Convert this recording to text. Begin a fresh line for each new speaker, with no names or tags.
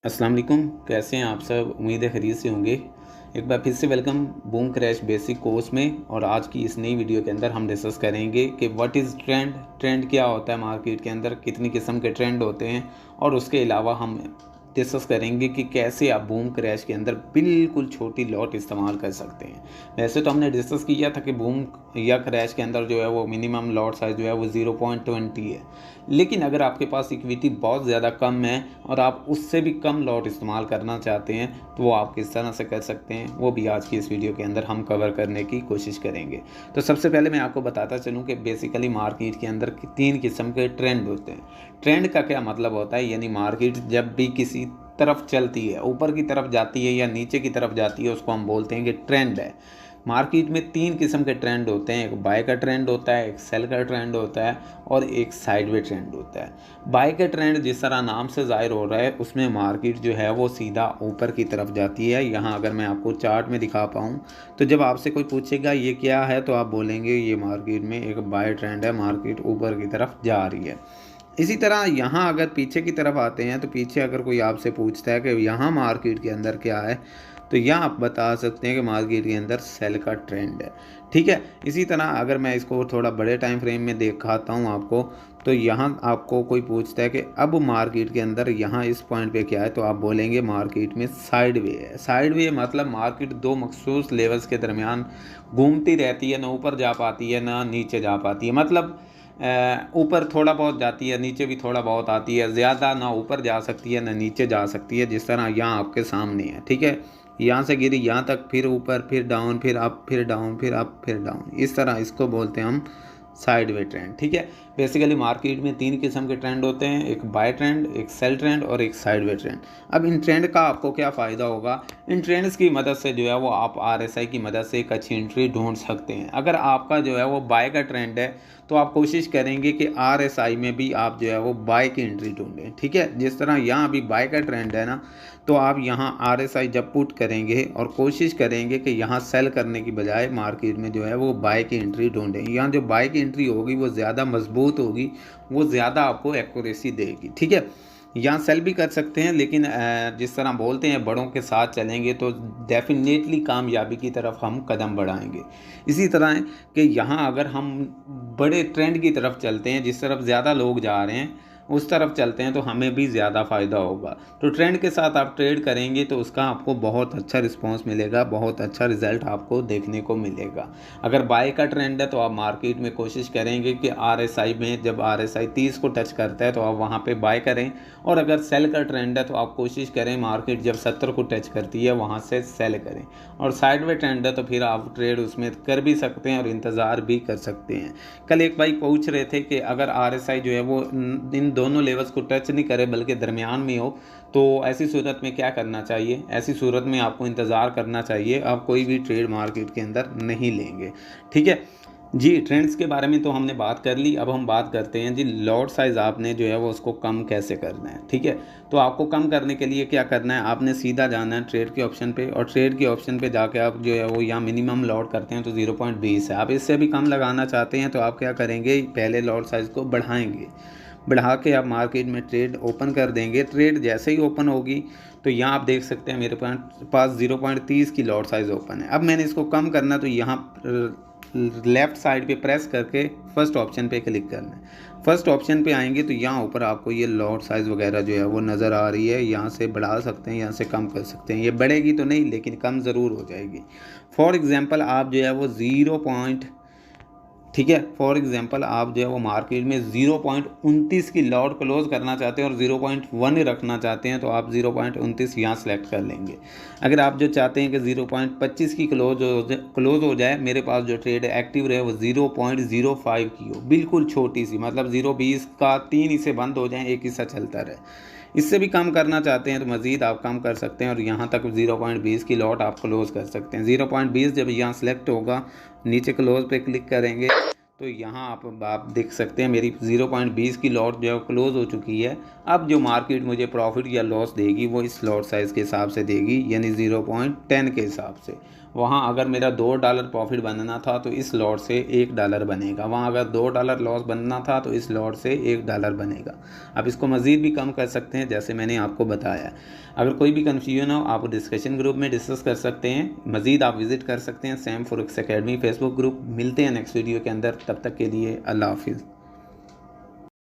अस्सलाम वालेकुम। कैसे हैं आप सब? उम्मीद है खैरियत से होंगे। एक बार फिर से welcome boom crash basic course में। और आज की इस नई वीडियो के अंदर हम डिस्कस करेंगे कि व्हाट इज़ ट्रेंड क्या होता है मार्केट के अंदर, कितनी किस्म के ट्रेंड होते हैं। और उसके अलावा हम डिस्कस करेंगे कि कैसे आप बूम क्रैश के अंदर बिल्कुल छोटी लॉट इस्तेमाल कर सकते हैं। वैसे तो हमने डिस्कस किया था कि बूम या क्रैश के अंदर जो है वो मिनिमम लॉट साइज़ जो है वो 0.20 है। लेकिन अगर आपके पास इक्विटी बहुत ज़्यादा कम है और आप उससे भी कम लॉट इस्तेमाल करना चाहते हैं तो वो आप किस तरह से कर सकते हैं, वो भी आज की इस वीडियो के अंदर हम कवर करने की कोशिश करेंगे। तो सबसे पहले मैं आपको बताता चलूँ कि बेसिकली मार्केट के अंदर 3 किस्म के ट्रेंड होते हैं। ट्रेंड का क्या मतलब होता है, यानी मार्केट जब भी किसी तरफ चलती है, ऊपर की तरफ जाती है या नीचे की तरफ जाती है, उसको हम बोलते हैं कि ट्रेंड है। मार्केट में 3 किस्म के ट्रेंड होते हैं। एक बाय का ट्रेंड होता है, एक सेल का ट्रेंड होता है और एक साइडवे ट्रेंड होता है। बाय का ट्रेंड जिस तरह नाम से ज़ाहिर हो रहा है, उसमें मार्केट जो है वो सीधा ऊपर की तरफ जाती है। यहाँ अगर मैं आपको चार्ट में दिखा पाऊँ तो जब आपसे कोई पूछेगा ये क्या है तो आप बोलेंगे ये मार्केट में एक बाय ट्रेंड है, मार्केट ऊपर की तरफ जा रही है। इसी तरह यहाँ अगर पीछे की तरफ आते हैं तो पीछे अगर कोई आपसे पूछता है कि यहाँ मार्केट के अंदर क्या है, तो यहाँ आप बता सकते हैं कि मार्केट के अंदर सेल का ट्रेंड है। ठीक है। इसी तरह अगर मैं इसको थोड़ा बड़े टाइम फ्रेम में दिखाता हूँ आपको, तो यहाँ आपको कोई पूछता है कि अब मार्केट के अंदर यहाँ इस पॉइंट पे क्या है, तो आप बोलेंगे मार्केट में साइड वे है। साइड वे मतलब मार्केट दो मखसूस लेवल्स के दरमियान घूमती रहती है, ना ऊपर जा पाती है ना नीचे जा पाती है। मतलब ऊपर थोड़ा बहुत जाती है, नीचे भी थोड़ा बहुत आती है, ज़्यादा ना ऊपर जा सकती है ना नीचे जा सकती है, जिस तरह यहाँ आपके सामने है। ठीक है। यहाँ से गिरी यहाँ तक, फिर ऊपर, फिर डाउन, फिर अप, फिर डाउन, फिर अप, फिर डाउन। इस तरह इसको बोलते हैं हम साइडवे ट्रेंड। ठीक है। बेसिकली मार्केट में 3 किस्म के ट्रेंड होते हैं, एक बाय ट्रेंड, एक सेल ट्रेंड और एक साइडवे ट्रेंड। अब इन ट्रेंड का आपको क्या फ़ायदा होगा? इन ट्रेंड्स की मदद से जो है वो आप आरएसआई की मदद से एक अच्छी एंट्री ढूंढ सकते हैं। अगर आपका जो है वो बाय का ट्रेंड है तो आप कोशिश करेंगे कि आरएसआई में भी आप जो है वो बाय की एंट्री ढूंढें। ठीक है। जिस तरह यहाँ अभी बाय का ट्रेंड है ना, तो आप यहाँ आरएसआई जब पुट करेंगे और कोशिश करेंगे कि यहाँ सेल करने की बजाय मार्केट में जो है वो बाय की एंट्री ढूंढें। यहाँ जो बाय की एंट्री होगी वो ज़्यादा मजबूत होगी, वो ज़्यादा आपको एक्यूरेसी देगी। ठीक है। यहाँ सेल भी कर सकते हैं, लेकिन जिस तरह बोलते हैं बड़ों के साथ चलेंगे तो डेफिनेटली कामयाबी की तरफ हम कदम बढ़ाएंगे। इसी तरह है कि यहाँ अगर हम बड़े ट्रेंड की तरफ चलते हैं, जिस तरफ ज़्यादा लोग जा रहे हैं उस तरफ चलते हैं, तो हमें भी ज़्यादा फ़ायदा होगा। तो ट्रेंड के साथ आप ट्रेड करेंगे तो उसका आपको बहुत अच्छा रिस्पांस मिलेगा, बहुत अच्छा रिजल्ट आपको देखने को मिलेगा। अगर बाय का ट्रेंड है तो आप मार्केट में कोशिश करेंगे कि आरएसआई में जब आरएसआई 30 को टच करता है तो आप वहाँ पे बाय करें। और अगर सेल का ट्रेंड है तो आप कोशिश करें मार्केट जब 70 को टच करती है वहाँ से सेल करें। और साइडवे ट्रेंड है तो फिर आप ट्रेड उसमें कर भी सकते हैं और इंतज़ार भी कर सकते हैं। कल एक भाई पूछ रहे थे कि अगर आरएसआई जो है वो इन दोनों लेवल्स को टच नहीं करे बल्कि दरमियान में हो, तो ऐसी सूरत में क्या करना चाहिए? ऐसी सूरत में आपको इंतज़ार करना चाहिए, आप कोई भी ट्रेड मार्केट के अंदर नहीं लेंगे। ठीक है जी। ट्रेंड्स के बारे में तो हमने बात कर ली। अब हम बात करते हैं जी लॉट साइज़ आपने जो है वो उसको कम कैसे करना है। ठीक है। तो आपको कम करने के लिए क्या करना है, आपने सीधा जाना है ट्रेड के ऑप्शन पे, और ट्रेड के ऑप्शन पे जाके आप जो है वो यहाँ मिनिमम लॉट करते हैं तो 0.20 है। आप इससे भी कम लगाना चाहते हैं तो आप क्या करेंगे, पहले लॉट साइज़ को बढ़ाएंगे, बढ़ा के आप मार्केट में ट्रेड ओपन कर देंगे। ट्रेड जैसे ही ओपन होगी तो यहाँ आप देख सकते हैं मेरे पास 0.30 की लॉट साइज़ ओपन है। अब मैंने इसको कम करना तो यहाँ लेफ़्ट साइड पे प्रेस करके फर्स्ट ऑप्शन पे क्लिक करना है। फर्स्ट ऑप्शन पे आएंगे तो यहाँ ऊपर आपको ये लॉट साइज़ वगैरह जो है वो नज़र आ रही है। यहाँ से बढ़ा सकते हैं, यहाँ से कम कर सकते हैं। ये बढ़ेगी तो नहीं लेकिन कम ज़रूर हो जाएगी। फॉर एग्ज़ाम्पल आप जो है वो ठीक है, फॉर एग्जांपल आप जो है वो मार्केट में 0.29 की लॉट क्लोज करना चाहते हैं और 0.1 रखना चाहते हैं तो आप 0.29 यहाँ सेलेक्ट कर लेंगे। अगर आप जो चाहते हैं कि 0.25 की क्लोज हो जाए, मेरे पास जो ट्रेड एक्टिव रहे वो 0.05 की हो, बिल्कुल छोटी सी, मतलब 0.20 का 3 हिस्से बंद हो जाएँ, एक हिस्सा चलता रहे। इससे भी कम करना चाहते हैं तो मज़ीद आप कम कर सकते हैं और यहाँ तक 0.20 की लॉट आप क्लोज़ कर सकते हैं। 0.20 जब यहाँ सेलेक्ट होगा, नीचे क्लोज़ पे क्लिक करेंगे तो यहाँ आप देख सकते हैं मेरी 0.20 की लॉट जो क्लोज़ हो चुकी है। अब जो मार्केट मुझे प्रॉफिट या लॉस देगी वो इस लॉट साइज़ के हिसाब से देगी, यानी 0.10 के हिसाब से। वहाँ अगर मेरा $2 प्रॉफिट बनना था तो इस लॉट से $1 बनेगा, वहाँ अगर $2 लॉस बनना था तो इस लॉट से $1 बनेगा। आप इसको मज़ीद भी कम कर सकते हैं जैसे मैंने आपको बताया। अगर कोई भी कन्फ्यूजन हो आप डिस्कशन ग्रुप में डिस्कस कर सकते हैं। मज़ीद आप विज़िट कर सकते हैं Sam forex academy Facebook group. मिलते हैं नेक्स्ट वीडियो के अंदर, तब तक के लिए अल्लाह हाफिज़।